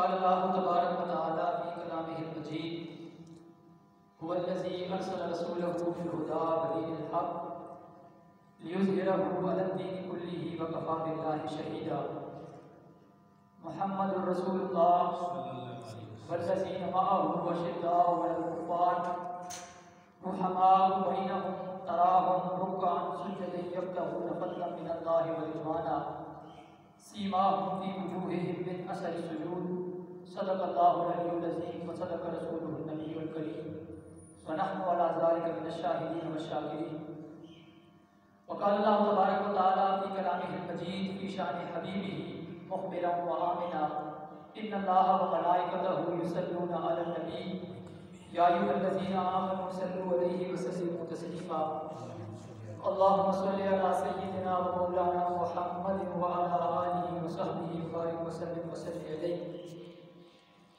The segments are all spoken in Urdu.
قال اللہ تبارک و تعالی فی کلامہ المجید هو الذی ارسل رسولہ بالہدی ودین الحق لیظہرہ علی الدین کلہ وکفی باللہ شہیدا محمد رسول اللہ والذین معه اشداء علی الکفار رحماء بینہم تراہم رکعا سجدا یبتغون فضلا من اللہ ورضوانا سیماہم فی وجوہہم من اثر السجود صدق اللہ العلی العظیم وصدق رسولہ النبی الکریم ونحن علی ذلک من الشاہدین والشاکرین وقال اللہ تبارک و تعالی فی کلامہ المجید فی شان حبیبہ مخبرا وآمنا ان اللہ وملائکتہ یصلون علی النبی یا ایھا الذین آمنوا صلوا علیہ وسلموا تسلیما اللهم صل على سيدنا ومولانا محمد وعلى آله وصحبه وبارك وسلم وسلم عليه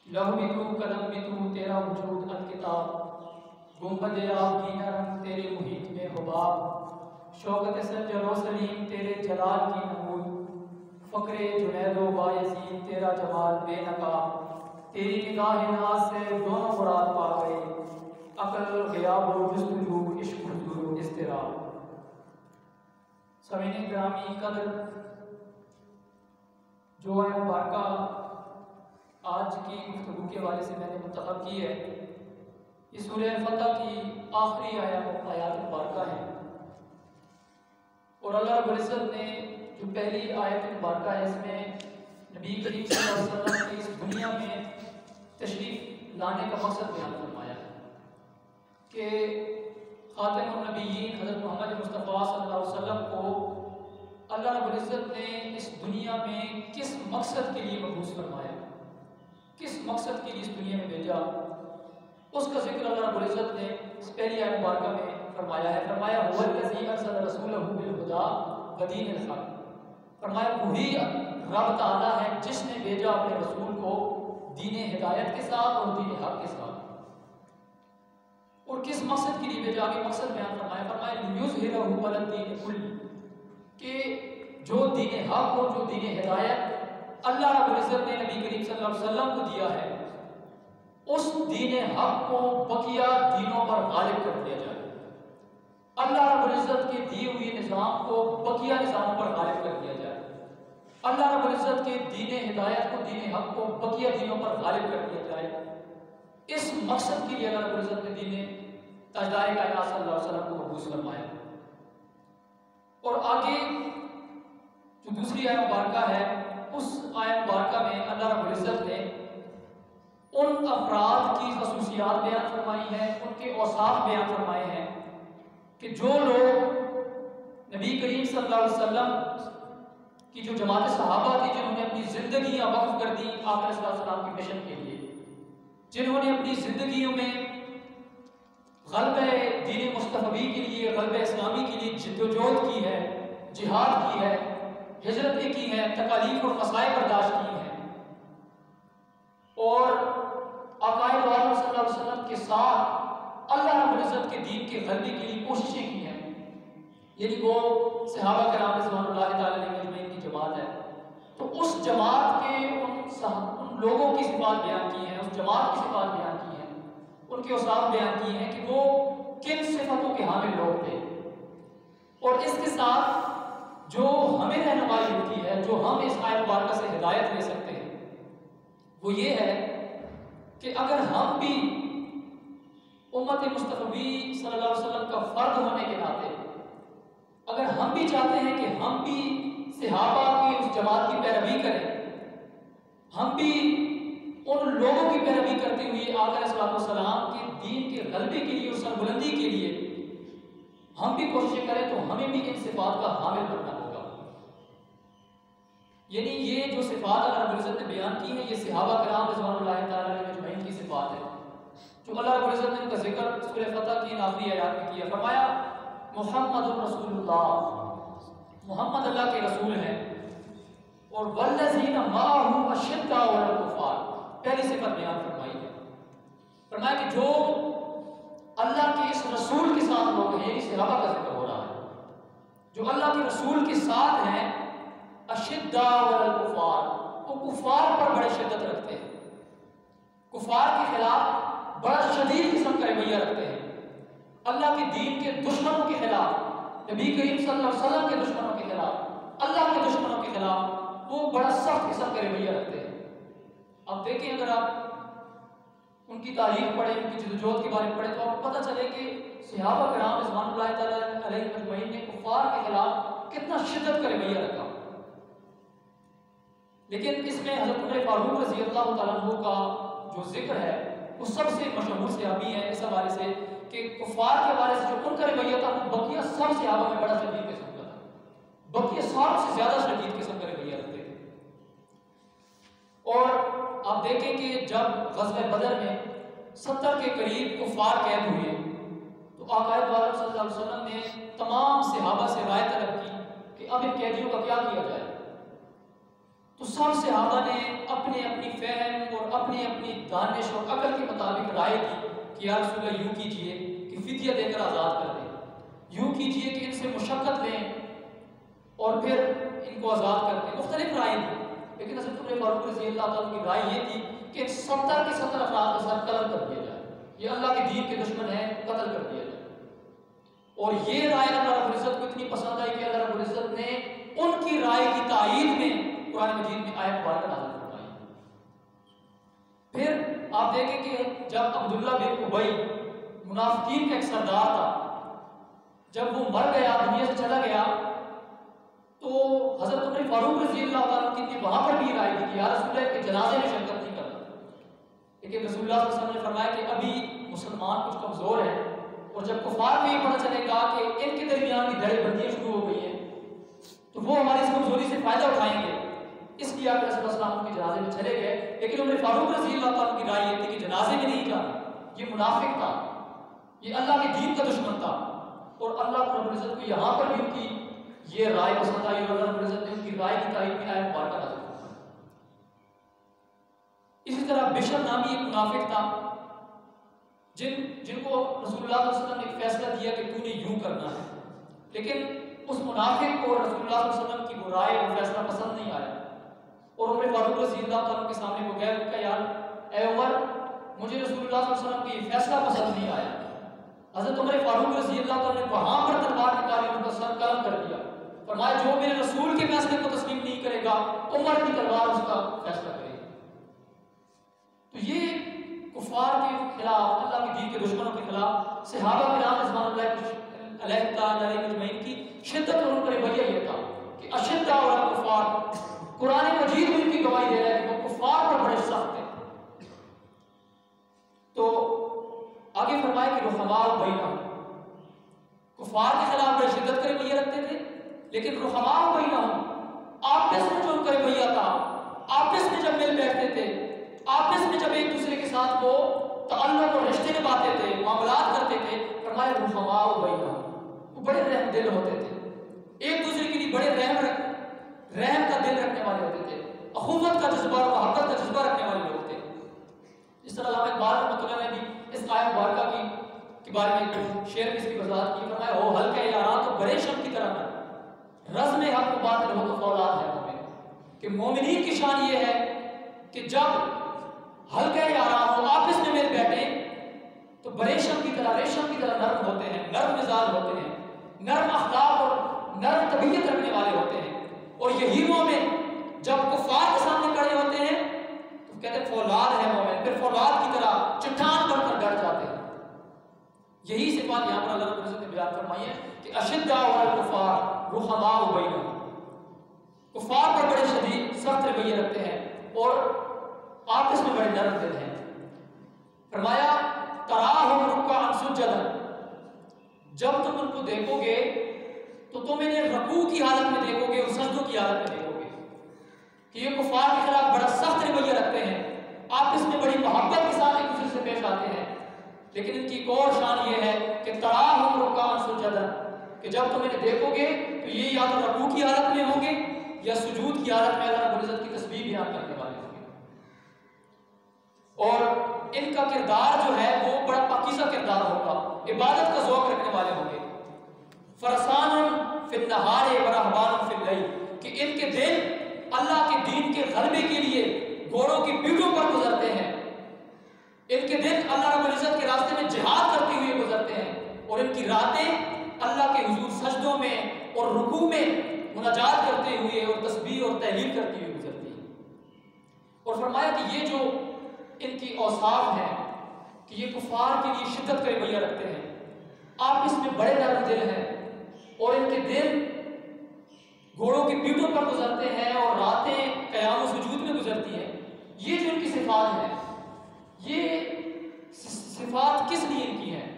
لہو بھی تو قلم بھی تو تیرا وجود الکتاب گنبد آبگینہ رنگ تیرے محیط میں حباب شوکت سنجر و سلیم تیرے جلال کی نمود فقر جنید و بایزید تیرا جمال بے نقاب تیری نگاہ ناز سے دونوں مراد پا گئے عقل غیاب و جستجو عشق حضور و اضطراب سامعین گرامی قدر جو آیت مبارکہ آج کی گفتگو کے حوالے سے میں نے منتخب کی ہے یہ سورہ فتح کی آخری آیات مبارکہ ہے اور اللہ رب العزت نے جو پہلی آیت مبارکہ ہے اس میں نبی کریم صلی اللہ علیہ وسلم کی اس دنیا میں تشریف لانے کا مقصد بیان فرمایا کہ خاتم النبیین حضرت محمد مصطفیٰ صلی اللہ علیہ وسلم کو اللہ رب العزت نے اس دنیا میں کس مقصد کے لیے مبعوث فرمایا، کس مقصد کے لیے اس دنیا میں بھیجا، اس کا ذکر اللہ رب العزت نے اس پہلی آیت مبارکہ میں فرمایا ہے۔ فرمایا هو الذی ارسل رسولہ بالہدی ودین الحق، فرمایا وہی رب تعالیٰ ہے جس نے بھیجا اپنے رسول کو دین ہدایت کے ساتھ اور دین حق کے ساتھ، اور کس مقصد کے لیے بھیجا، آگے مقصد بیان فرمایا، فرمایا لیظہرہ علی الدین کلہ، کہ جو دین حق اور جو دین ہدایت اللہ رب العزت نے نبی کریم صلی اللہ علیہ وسلم کو دیا ہے اس دین حق کو بقیہ دینوں پر غالب کر دیا جائے، اللہ رب العزت کے دیے ہوئے نظام کو بقیہ نظاموں پر غالب کر دیا جائے، اللہ رب العزت کے دین ہدایت کو دین حق کو بقیہ دینوں پر غالب کر دیا جائے۔ اس مقصد کے لیے اللہ رب العزت نے دین تاجدار کائنات صلی اللہ علیہ وسلم کو مبعوث فرمایا۔ اور آگے جو دوسری آیت مبارکہ ہے اس آیت مبارکہ میں اللہ رب العزت نے ان افراد کی خصوصیات بیان فرمائی ہیں، ان کے اوصاف بیان فرمائے ہیں کہ جو لوگ نبی کریم صلی اللہ علیہ وسلم کی جو جماعت صحابہ تھی جنہوں نے اپنی زندگیاں وقف کر دی آقا صلی اللہ علیہ وسلم کی مشن کے لیے، جنہوں نے اپنی زندگیوں میں غلبہ دین مصطفی کے لیے، غلبہ اسلامی کے لیے جدوجہد کی ہے، جہاد کی ہے، ہجرتیں کی ہیں، تکالیف اور مسائل برداشت کی ہیں، اور آقا صلی اللہ علیہ وسلم کے ساتھ اللہ رب العزت کے دین کے غلبے کے لیے کوششیں کی ہیں، یعنی وہ صحابہ کرام رضوان اللہ تعالی علیہم اجمعین کی جماعت ہے۔ تو اس جماعت کے ان لوگوں کی صفات بیان کی ہیں، اس جماعت کی صفات بیان کی ہیں، ان کے اوصاف بیان کیے ہیں کہ وہ کن صفتوں کے حامل لوگ تھے، اور اس کے ساتھ جو ہمیں رہنمائی ہوتی ہے، جو ہم اس آیت مبارکہ سے ہدایت لے سکتے ہیں وہ یہ ہے کہ اگر ہم بھی امت مصطفی صلی اللہ علیہ وسلم کا فرد ہونے کے ناطے اگر ہم بھی چاہتے ہیں کہ ہم بھی صحابہ کی اس جماعت کی پیروی کریں، ہم بھی ان لوگوں کی پیروی کرتے ہوئے آقا علیہ السلام کے دین کے غلبے کے لیے اور سربلندی کے لیے ہم بھی کوششیں کریں تو ہمیں بھی ان صفات کا حامل بننا ہوگا۔ یعنی یہ جو صفات اللہ رب العزت نے بیان کی ہیں یہ صحابہ کرام رضوان اللہ تعالی علیہم اجمعین کی صفات ہے جو اللہ رب العزت نے ان کا ذکر سورہ فتح کی آخری آیات میں کیا۔ فرمایا محمد رسول اللہ، محمد اللہ کے رسول ہیں، اور والذین معہ اشداء علی الکفار، پہلی صفت بیان فرمائی ہے، فرمایا کہ جو اللہ کے اس رسول کے ساتھ لوگ ہیں، یعنی صحابہ کا ذکر ہو رہا ہے، جو اللہ کے رسول کے ساتھ ہیں، اشداء علی الکفار، وہ کفار پر بڑے شدت رکھتے ہیں، کفار کے خلاف بڑا شدید قسم کا رویہ رکھتے ہیں، اللہ کے دین کے دشمنوں کے خلاف، نبی کریم صلی اللہ علیہ وسلم کے دشمنوں کے خلاف، اللہ کے دشمنوں کے خلاف وہ بڑا سخت قسم کا رویہ رکھتے ہیں۔ اب دیکھیں اگر آپ ان کی تاریخ پڑھیں، ان کی جدوجہد کے بارے میں پڑھیں تو آپ کو پتہ چلے کہ صحابہ کرام رضوان اللہ تعالیٰ علیہ مجمعین نے کفار کے خلاف کتنا شدت کا رویہ رکھا۔ لیکن اس میں حضرت عمر فاروق رضی اللہ تعالیٰ عنہ کا جو ذکر ہے وہ سب سے مشہور صحابی ہے اس حوالے سے کہ کفار کے حوالے سے جو ان کا رویہ تھا وہ بقیہ سب صحابہ میں بڑا شدید قسم کا تھا، بقیہ سب سے زیادہ شدید قسم کا رویہ رکھتے تھے۔ اور آپ دیکھیں کہ جب غزوہ بدر میں 70 کے قریب کفار قید ہوئے تو آقا عالم صلی اللہ علیہ وسلم نے تمام صحابہ سے رائے طلب کی کہ اب ان قیدیوں کا کیا کیا جائے۔ تو سب صحابہ نے اپنی اپنی فہم اور اپنی اپنی دانش اور عقل کے مطابق رائے دی کہ یا رسول اللہ یوں کیجئے کہ فدیہ دے کر آزاد کر دیں، یوں کیجئے کہ ان سے مشقت لیں اور پھر ان کو آزاد کر دیں۔ مختلف رائے دی، لیکن حضرت عمر فاروق رضی اللہ عنہ کی رائے یہ تھی کہ 70 کے 70 افراد کا ساتھ قتل کر دیا جائے، یہ اللہ کے دین کے دشمن ہیں، قتل کر دیا جائے۔ اور یہ رائے اللہ رب العزت کو اتنی پسند آئی کہ اللہ رب العزت نے ان کی رائے کی تائید میں قرآن مجید میں آیت مبارکہ نازل فرمائی۔ پھر آپ دیکھیں کہ جب عبداللہ بن ابی منافقین کا ایک سردار تھا، جب وہ مر گیا، دنیا سے چلا گیا، تو حضرت عمر فاروق رضی اللہ عنہ کی وہاں پر بھی رائے دی کہ یا رسول اللہ کے جنازے میں شرکت نہیں کرنا، لیکن رسول اللہ صلی اللہ علیہ وسلم نے فرمایا کہ ابھی مسلمان کچھ کمزور ہے، اور جب کفار کو یہ پتہ چلے گا کہ ان کے درمیان کی دھڑے بندیاں شروع ہو گئی ہیں تو وہ ہماری اس کمزوری سے فائدہ اٹھائیں گے، اس لیے آپ رسول اللہ صلی اللہ علیہ وسلم کے جنازے میں چلے گئے۔ لیکن عمر فاروق رضی اللہ عنہ کی رائے یہ تھی کہ جنازے میں نہیں جانا، یہ منافق تھا، یہ اللہ کے دین کا دشمن تھا، اور اللہ رب العزت کو یہاں پر بھی ان کی یہ رائے پسند آئی اور اللہ رب العزت نے ان کی رائے کی تائید میں آیت مبارکہ نازل فرمائی۔ اسی طرح بشر نامی ایک منافق تھا جن کو رسول اللہ صلی اللہ علیہ وسلم نے ایک فیصلہ دیا کہ تو نے یوں کرنا ہے، لیکن اس منافق کو رسول اللہ صلی اللہ علیہ وسلم کی وہ رائے وہ فیصلہ پسند نہیں آیا، اور عمر فاروق رضی اللہ عنہ کے سامنے وہ گئے، کہا یار اے عمر مجھے رسول اللہ صلی اللہ علیہ وسلم کی فیصلہ پسند نہیں آیا۔ حضرت عمر فاروق رضی اللہ عنہ نے وہاں پر تلوار نکالی، ان کا سر قلم کر دیا، فرمایا جو میرے رسول کے فیصلے کو تسلیم نہیں کرے گا عمر کی تلوار اس کا فیصلہ کرے گی۔ تو یہ کفار کے خلاف، اللہ کے دین کے دشمنوں کے خلاف صحابہ کرام رضوان اللہ علیہ تعالیٰ علیہ مجمعین کی شدت اور ان کا رویہ یہ تھا کہ اشداء علی الکفار، قرآن مجید میں ان کی گواہی دے رہا ہے کہ وہ کفار پر بڑے سخت ہیں۔ تو آگے فرمایا کہ رحماء بینہم، کفار کے خلاف بڑے شدت کا رویہ رکھتے تھے، لیکن رحماء بینہم آپس میں جو ان کا رویہ تھا، آپس میں جب مل بیٹھتے تھے، آپس میں جب ایک دوسرے کے ساتھ وہ تعلق اور رشتے نبھاتے تھے، معاملات کرتے تھے، فرمایا رحماء بینہم، وہ بڑے رحم دل ہوتے تھے، ایک دوسرے کے لیے بڑے رحم کا دل رکھنے والے ہوتے تھے، اخوت کا جذبہ اور محبت کا جذبہ رکھنے والے لوگ تھے۔ اس طرح علامہ اقبال رحمۃ اللہ نے بھی اس آیت مبارکہ کے بارے میں شعر میں اس کی وضاحت کی، فرمایا ہو ہلکے یاراں تو بڑے شم کی طرح نہ رزم حق و باطل ہو تو فولاد ہے مومن، کہ مومنین کی شان یہ ہے کہ جب ہلکے یاراں ہو، آپس میں مل بیٹھے تو بڑے شم کی طرح، ریشم کی طرح نرم ہوتے ہیں، نرم مزاج ہوتے ہیں، نرم اخلاق اور نرم طبیعت رکھنے والے ہوتے ہیں، اور یہی مومن جب کفار کے سامنے کھڑے ہوتے ہیں تو کہتے ہیں فولاد ہے مومن، پھر فولاد کی طرح چٹان بن کر ڈٹ جاتے ہیں۔ یہی صفات یہاں پر اللہ رب العزت نے بیان فرمائی ہے کہ اشداء علی الکفار رحماء بینہم، کفار پر بڑے شدید سخت رویہ رکھتے ہیں اور آپس میں بڑے نرم دل ہیں۔ فرمایا تراہم رکعا سجدا، جب تم ان کو دیکھو گے تو تم انہیں رکوع کی حالت میں دیکھو گے اور سجدوں کی حالت میں دیکھو گے کہ یہ کفار کے خلاف بڑا سخت رویہ رکھتے ہیں، آپس میں بڑی محبت کے ساتھ ایک دوسرے سے پیش آتے ہیں، لیکن ان کی ایک اور شان یہ ہے کہ تراہم رکعا سجدا، کہ جب تم انہیں دیکھو گے تو یہ یا تو رکوع کی حالت میں ہوں گے یا سجود کی حالت میں اللہ رب العزت کی تسبیح بیان کرنے والے ہوں گے، اور ان کا کردار جو ہے وہ بڑا پاکیزہ کردار ہوگا، عبادت کا ذوق رکھنے والے ہوں گے۔ فرسان فی النہار و رہبان فی اللیل، کہ ان کے دل اللہ کے دین کے غلبے کے لیے گھوڑوں کی پیٹھوں پر گزرتے ہیں، ان کے دن اللہ رب العزت کے راستے میں جہاد کرتے ہوئے گزرتے ہیں، اور ان کی راتیں اللہ کے حضور سجدوں میں اور رکوع میں مناجات کرتے ہوئے اور تسبیح اور تحلیل کرتے ہوئے گزرتی ہیں۔ اور فرمایا کہ یہ جو ان کی اوصاف ہیں کہ یہ کفار کے لیے شدت کا رویہ رکھتے ہیں، آپ اس میں بڑے نرم دل ہیں، اور ان کے دن گھوڑوں کی پیٹھوں پر گزرتے ہیں اور راتیں قیام و سجود میں گزرتی ہیں۔ یہ جو ان کی صفات ہیں، یہ صفات کس لیے ان کی ہیں؟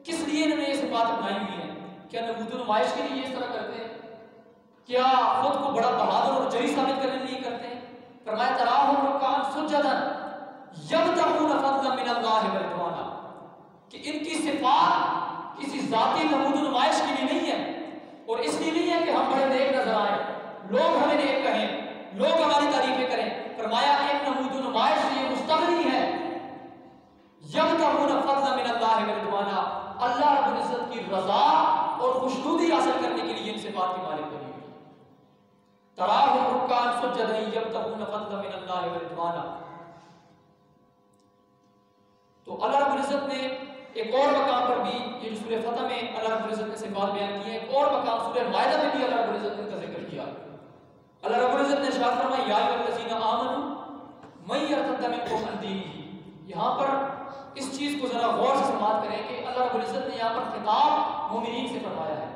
کس لیے انہوں نے یہ صفات اپنائی ہوئی ہیں؟ کیا نمود و نمائش کے لیے اس طرح کرتے ہیں؟ کیا خود کو بڑا بہادر اور جری ثابت کرنے کے لیے کرتے ہیں؟ فرمایا تراہم رکعا سجدا یبتغون فضلا من اللہ ورضوانا، کہ ان کی صفات کسی ذاتی نمود و نمائش کے لیے نہیں ہے، اور اس لیے نہیں ہے کہ ہم بڑے نیک نظر آئیں، لوگ ہمیں نیک کہیں، لوگ ہماری تعریفیں کریں۔ فرمایا ایک نمود و نمائش سے یہ مستغنی ہے، یبتغون فضلا من اللہ ورضوانا، اللہ رب العزت کی رضا اور خوشنودی حاصل کرنے کے لیے ان صفات کی مالک بنی ہوئی۔ تراہم رکعا سجدا یبتغون فضلا من اللہ ورضوانا۔ تو اللہ رب العزت نے ایک اور مقام پر بھی، یہ جو سورہ فتح میں اللہ رب العزت نے صفات بیان کی ہے، ایک اور مقام سورہ مائدہ میں بھی اللہ رب العزت نے ذکر کیا۔ اللہ رب العزت نے ارشاد فرمایا یا ایھا الذین آمنوا من یرتد منکم عن دینہ۔ یہاں پر اس چیز کو ذرا غور سے سماعت کریں کہ اللہ رب العزت نے یہاں پر خطاب مومنین سے فرمایا ہے،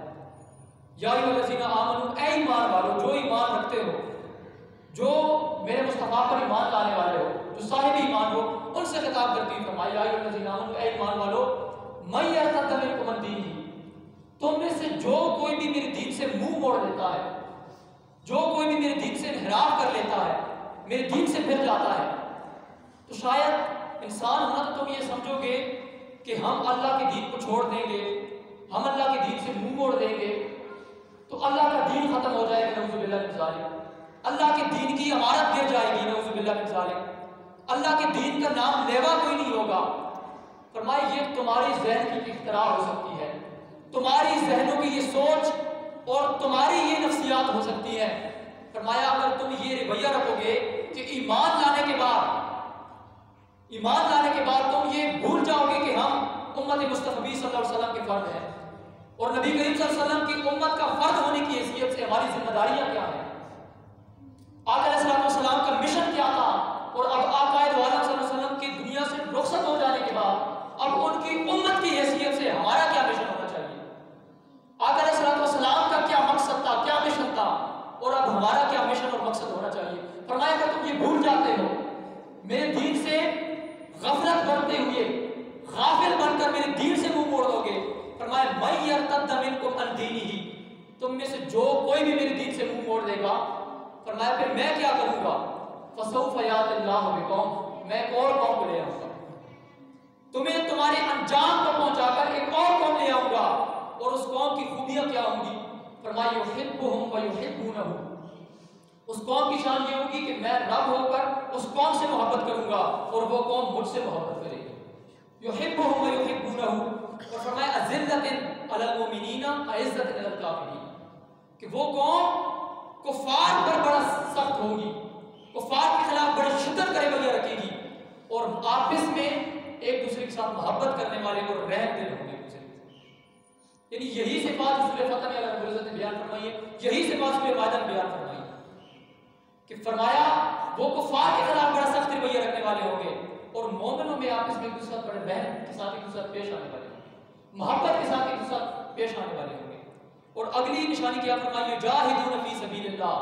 یا ایھا الذین آمنوا، اے ایمان والو، جو ایمان رکھتے ہو، جو میرے مصطفیٰ پر ایمان لانے والے ہو، جو صاحب ایمان ہو، ان سے خطاب کرتی ہوئی فرمایا یا ایھا الذین آمنوا، اے ایمان والو، من یرتد منکم عن دینہ، تم میں سے جو کوئی بھی میرے دین سے منہ موڑ لیتا ہے، جو کوئی بھی میرے دین سے انحراف کر لیتا ہے، میرے دین سے پھر جاتا ہے، تو شاید انسان ہونا تو تم یہ سمجھو گے کہ ہم اللہ کے دین کو چھوڑ دیں گے، ہم اللہ کے دین سے منہ موڑ دیں گے تو اللہ کا دین ختم ہو جائے گا، نعوذ باللہ من ذالک، اللہ کے دین کی عمارت گر جائے گی، نعوذ باللہ من ذالک، اللہ کے دین کا نام لیوا کوئی نہیں ہوگا۔ فرمایا یہ تمہاری ذہن کی اختراع ہو سکتی ہے، تمہاری ذہنوں کی یہ سوچ اور تمہاری یہ نفسیات ہو سکتی ہے۔ فرمایا اگر تم یہ رویہ رکھو گے کہ ایمان لانے کے بعد تم یہ بھول جاؤ گے کہ ہم امت مصطفی صلی اللہ علیہ وسلم کے فرد ہیں، اور نبی کریم صلی اللہ علیہ وسلم کی امت کا فرد ہونے کی حیثیت سے ہماری ذمہ داریاں کیا ہیں، آقا علیہ السلام کا مشن کیا تھا، اور اب آقا صلی اللہ علیہ وسلم کی دنیا سے رخصت ہو جانے کے بعد اب ان کی امت کی حیثیت سے ہمارا کیا مشن ہونا چاہیے، آقا علیہ السلام کا کیا مقصد تھا، کیا مشن تھا، اور اب ہمارا کیا مشن اور مقصد ہونا چاہیے۔ فرمایا کہ تم یہ بھول جاتے ہو، میرے دین سے غفلت برتتے ہوئے غافل بن کر میرے دین سے منہ موڑ دو گے۔ فرمایا من یرتد منکم عن دینہ، تم میں سے جو کوئی بھی میرے دین سے منہ موڑ دے گا، فرمایا پھر میں کیا کروں گا، فسوف یأتی اللہ بقوم، میں ایک اور قوم کو لے آؤں گا، تمہیں تمہارے انجام کو پہنچا کر ایک اور قوم لے آؤں گا، اور اس قوم کی خوبیاں کیا ہوں گی، فرمایا یحبہم ویحبونہ، اس قوم کی شان یہ ہوگی کہ میں رب ہو کر اس قوم سے محبت کروں گا اور وہ قوم مجھ سے محبت کرے گی، یحبہم ویحبونہ، اور فرمایا اذلۃ علی المؤمنین اعزۃ علی الکافرین، کہ وہ قوم کفار پر بڑا سخت ہوگی، کفار کے خلاف بڑی شدت کا رویہ رکھے گی، اور آپس میں ایک دوسرے کے ساتھ محبت کرنے والے اور رحم دل ہوں گے دوسرے کے، یعنی یہی صفات سورہ فتح میں اللہ رب العزت نے بیان فرمائی ہے، یہی صفات سورہ مائدہ میں بیان فرمائی کہ فرمایا وہ کفار کے خلاف بڑا سخت رویہ رکھنے والے ہوں گے، اور مومنوں میں آپس میں ایک دوسرے کے ساتھ بڑے رحم کے ساتھ ایک دوسرے کے ساتھ پیش آنے والے ہوں گے، محبت کے ساتھ ایک دوسرے کے ساتھ پیش آنے والے ہوں گے۔ اور اگلی نشانی کیا فرمائی، یجاہدون فی سبیل اللہ،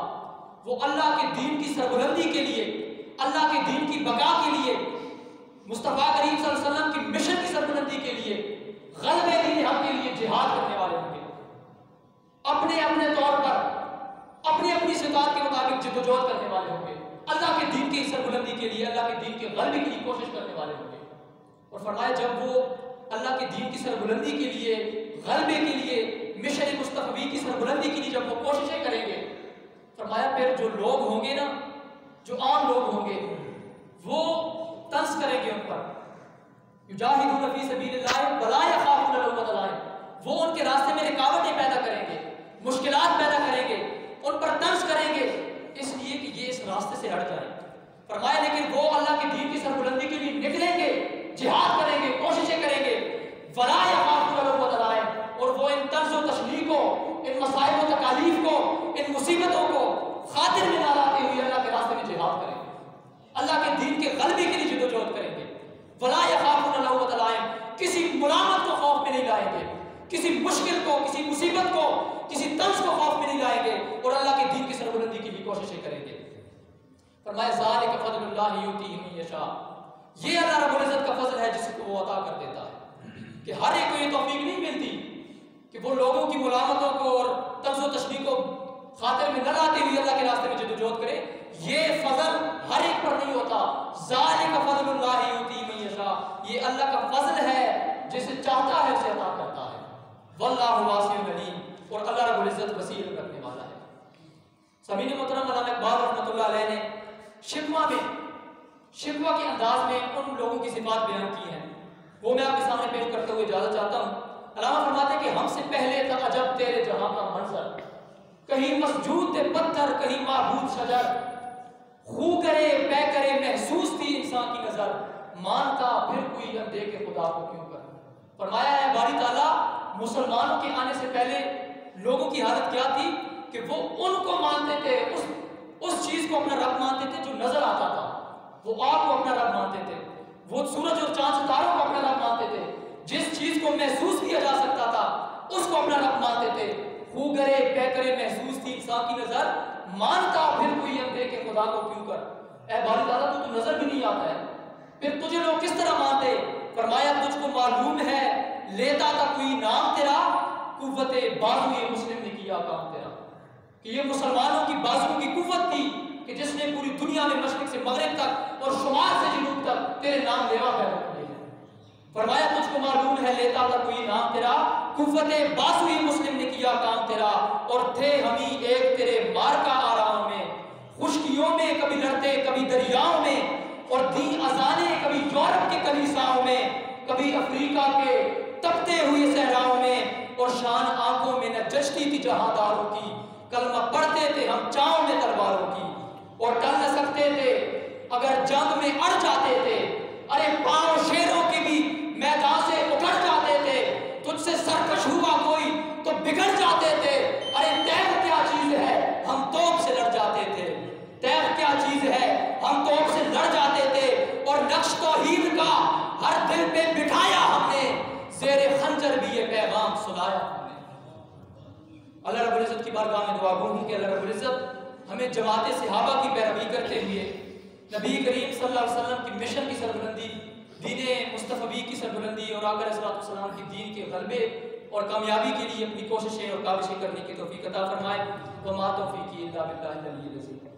وہ اللہ کے دین کی سربلندی کے لیے، اللہ کے دین کی بقا کے لیے، مصطفیٰ کریم صلی اللہ علیہ وسلم کی مشن کی سربلندی کے لیے، غلبے دین حق کے لیے جہاد کرنے والے ہوں گے، اپنے اپنے طور پر اپنی اپنی استطاعت کے مطابق جدوجہد کرنے والے ہوں گے، اللہ کے دین کی سربلندی کے لیے، اللہ کے دین کے غلبے کے لیے کوشش کرنے والے ہوں گے۔ اور فرمایا جب وہ اللہ کے دین کی سربلندی کے لیے، غلبے کے لیے، مشن مصطفی کی سربلندی کے لیے جب وہ کوششیں کریں گے، فرمایا پھر جو لوگ ہوں گے نا، جو عام لوگ ہوں گے، وہ طنز کریں گے ان پر، یجاہدون فی سبیل اللہ ولا یخافون لومۃ لائم، وہ ان کے راستے میں رکاوٹیں پیدا کریں گے، مشکلات پیدا کریں گے، ان پر طنز کریں گے، اس لیے کہ یہ اس راستے سے ہٹ جائیں۔ فرمایا لیکن وہ اللہ کے دین کی سربلندی کے لیے جہاد کریں گے، کوششیں کریں گے، ولا یخافون لومۃ لائم، اور وہ ان طنز و تشنیع کو، ان مصائب و تکالیف کو، ان مصیبتوں کو خاطر میں نہ لاتے ہوئے اللہ کے راستے میں جہاد کریں گے، اللہ کے دین کے غلبے کے لیے جدوجہد کریں گے۔ ولا یخافون لومۃ لائم، کسی ملامت کو خوف میں نہیں لائیں گے، کسی مشکل کو، کسی مصیبت کو، کسی طنز کو خوف میں نہیں لائیں گے، اور اللہ کے دین کی سربلندی کی بھی کوششیں کریں گے۔ فرمایا ذالک فضل اللہ یؤتیہ من یشاء، یہ اللہ رب العزت کا فضل ہے جس کو وہ عطا کر دیتا ہے، کہ ہر ایک کو یہ توفیق نہیں ملتی کہ وہ لوگوں کی ملامتوں کو اور طنز و تشنیع کو خاطر میں نہ لاتے ہوئے اللہ کے راستے میں جدوجہد کرے۔ یہ فضل ہر ایک پر نہیں ہوتا۔ ذالک فضل اللہ یؤتیہ من یشاء، یہ اللہ کا فضل ہے، جسے چاہتا ہے اسے عطا کرتا ہے۔ واللہ واسع علیم، اور اللہ رب العزت وسیع رکھنے والا ہے۔ سامعین محترم، علامہ اقبال رحمۃ اللہ علیہ نے شکوہ کے انداز میں ان لوگوں کی صفات بیان کی ہیں، وہ میں آپ کے سامنے پیش کرتے ہوئے اجازت چاہتا ہوں۔ علامہ فرماتے ہیں کہ ہم سے پہلے تھا عجب تیرے جہاں کا منظر، کہیں مسجود تھے پتھر، کہیں معبود شجر، خو کرے پے کرے محسوس تھی انسان کی نظر، مانتا پھر کوئی اندیکھ خدا کو کیوں کر۔ فرمایا ہے باری تعالیٰ مسلمانوں کے آنے سے پہلے لوگوں کی حالت کیا تھی کہ وہ ان کو مانتے تھے، اس چیز کو اپنا رب مانتے تھے جو نظر آتا تھا، وہ آگ کو اپنا رب مانتے تھے، وہ سورج اور چاند ستاروں کو اپنا رب مانتے تھے، جس چیز کو محسوس کیا جا سکتا تھا اس کو اپنا رب مانتے تھے۔ خو کرے پے کرے محسوس تھی انسان کی نظر، مانتا پھر کوئی اندیکھ خدا کو کیوں کر۔ اے باری تعالیٰ تو نظر بھی نہیں آتا ہے، پھر تجھے لوگ کس طرح مانتے؟ فرمایا تجھ کو معلوم ہے لیتا تھا کوئی نام تیرا، قوت بازوئے مسلم نے کیا کام تیرا، کہ یہ مسلمانوں کی بازو کی قوت تھی کہ جس نے پوری دنیا میں مشرق سے مغرب تک اور شمال سے جنوب تک تیرے نام لیوا پیدا کیے ہیں۔ فرمایا تجھ کو معلوم ہے لیتا تھا کوئی نام تیرا، قوت بازوئے مسلم نے کیا کام تیرا، اور تھے ہمیں ایک تیرے مارکا آرام میں، خشکیوں میں کبھی لڑتے کبھی دریاؤں میں، اور دی اذانیں کبھی یورپ کے کلیساؤں میں، کبھی افریقہ کے تپتے ہوئے صحراؤں میں، اور شان آنکھوں میں نہ جچتی تھی جہانداروں کی، کلمہ پڑھتے تھے ہم چاؤں میں تلواروں کی، اور ڈر نہ سکتے تھے اگر جنگ میں اڑ جاتے تھے، ارے پاؤں شیروں کے بھی میدان سے اکڑ جاتے تھے، تجھ سے سرکش ہوا کوئی تو بگڑ جاتے تھے، ارے تیغ کیا چیز ہے ہم توپ سے لڑ جاتے تھے، تیغ کیا چیز ہے ہم توپ سے لڑ جاتے تھے، اور نقش توحید کا ہر دل پہ بٹھایا ہم نے، زیر خنجر بھی یہ پیغام سنایا ہم نے۔ اللہ رب العزت کی بارگاہ میں دعا گو ہوں کہ اللہ رب العزت ہمیں جماعت صحابہ کی پیروی کرتے ہوئے نبی کریم صلی اللہ علیہ وسلم کی مشن کی سربلندی، دین مصطفی کی سربلندی، اور آقا علیہ السلام کی دین کے غلبے اور کامیابی کے لیے اپنی کوششیں اور کاوشیں کرنے کی توفیق عطا فرمائے۔ وما توفیقی الا باللہ العلی العظیم۔